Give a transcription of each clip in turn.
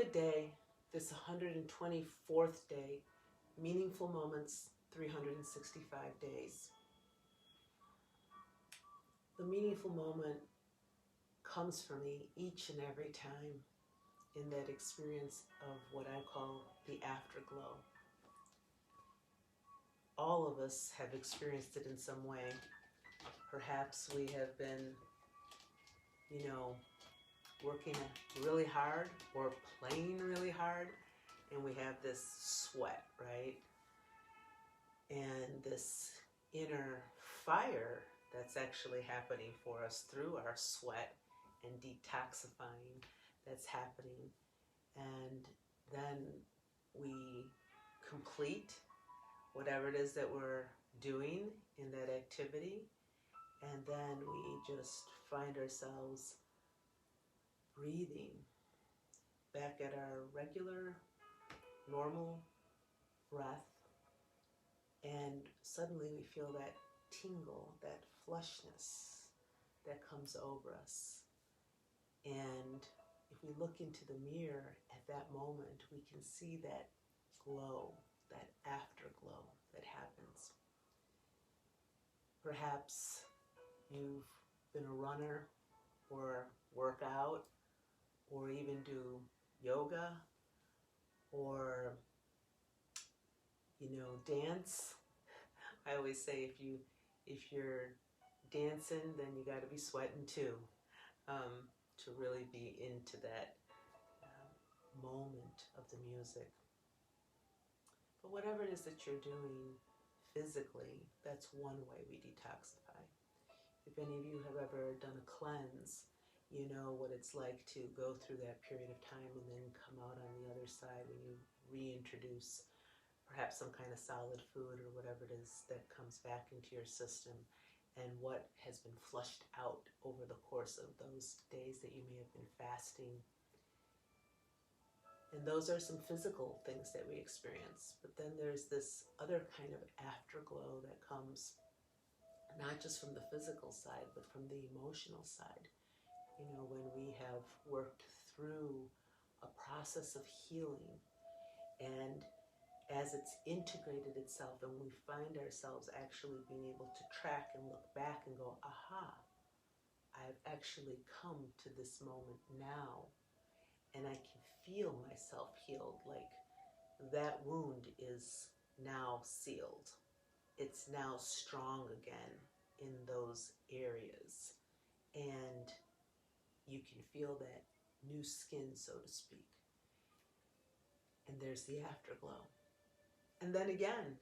Good day, this 124th day, meaningful moments, 365 days. The meaningful moment comes for me each and every time in that experience of what I call the afterglow. All of us have experienced it in some way. Perhaps we have been, working really hard or playing really hard, and we have this sweat, right? And this inner fire that's actually happening for us through our sweat and detoxifying that's happening. And then we complete whatever it is that we're doing in that activity, and then we just find ourselves breathing back at our regular, normal breath, and suddenly we feel that tingle, that flushness that comes over us. And if we look into the mirror at that moment, we can see that glow, that afterglow that happens. Perhaps you've been a runner or work out or even do yoga or dance. I always say if you're dancing, then you got to be sweating too, to really be into that moment of the music. But whatever it is that you're doing physically, that's one way we detoxify. If any of you have ever done a cleanse, you know what it's like to go through that period of time and then come out on the other side when you reintroduce perhaps some kind of solid food or whatever it is that comes back into your system, and what has been flushed out over the course of those days that you may have been fasting. And those are some physical things that we experience. But then there's this other kind of afterglow that comes not just from the physical side, but from the emotional side. When we have worked through a process of healing, and as it's integrated itself and we find ourselves actually being able to track and look back and go, aha, I've actually come to this moment now, and I can feel myself healed, like that wound is now sealed. It's now strong again in those areas, and you can feel that new skin, so to speak. And there's the afterglow. And then again,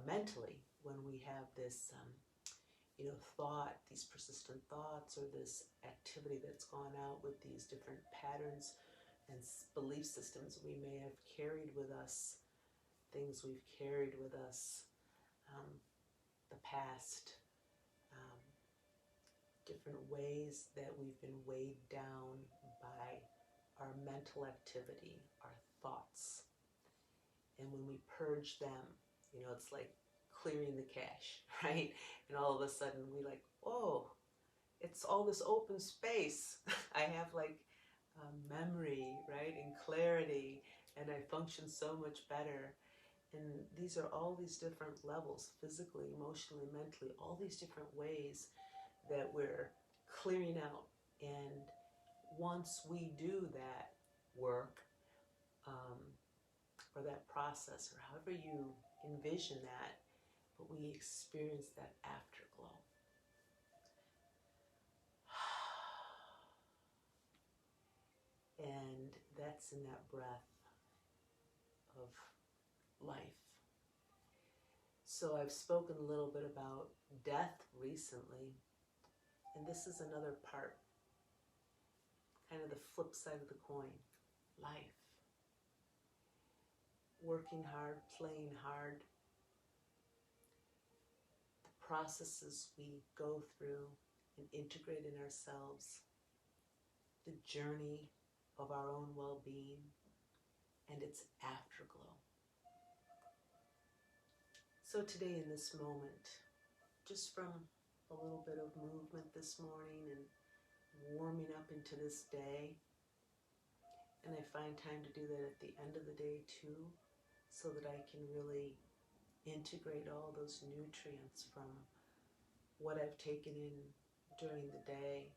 mentally, when we have this, thought, these persistent thoughts, or this activity that's gone out with these different patterns and belief systems we may have carried with us, things we've carried with us, the past, different ways that we've been weighed down by our mental activity, our thoughts. And when we purge them, it's like clearing the cache, right? And all of a sudden we like, whoa, it's all this open space. I have like memory, right? And clarity, and I function so much better. And these are all these different levels, physically, emotionally, mentally, all these different ways that we're clearing out. And once we do that work, or that process, or however you envision that, but we experience that afterglow. And that's in that breath of life. So I've spoken a little bit about death recently, and this is another part, kind of the flip side of the coin, life. Working hard, playing hard, the processes we go through and integrate in ourselves, the journey of our own well-being, and its afterglow. So today in this moment, just from a little bit of movement this morning and warming up into this day, And I find time to do that at the end of the day too, so that I can really integrate all those nutrients from what I've taken in during the day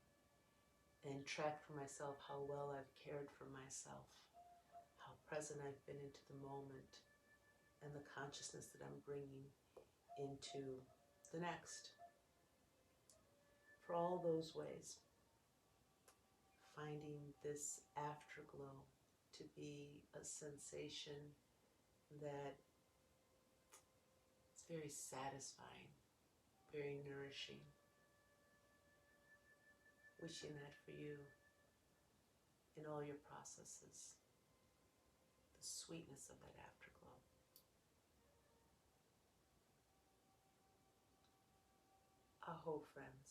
and track for myself how well I've cared for myself, how present I've been into the moment, and the consciousness that I'm bringing into the next. For all those ways, finding this afterglow to be a sensation that is very satisfying, very nourishing. Wishing that for you in all your processes, the sweetness of that afterglow. Aho, friends.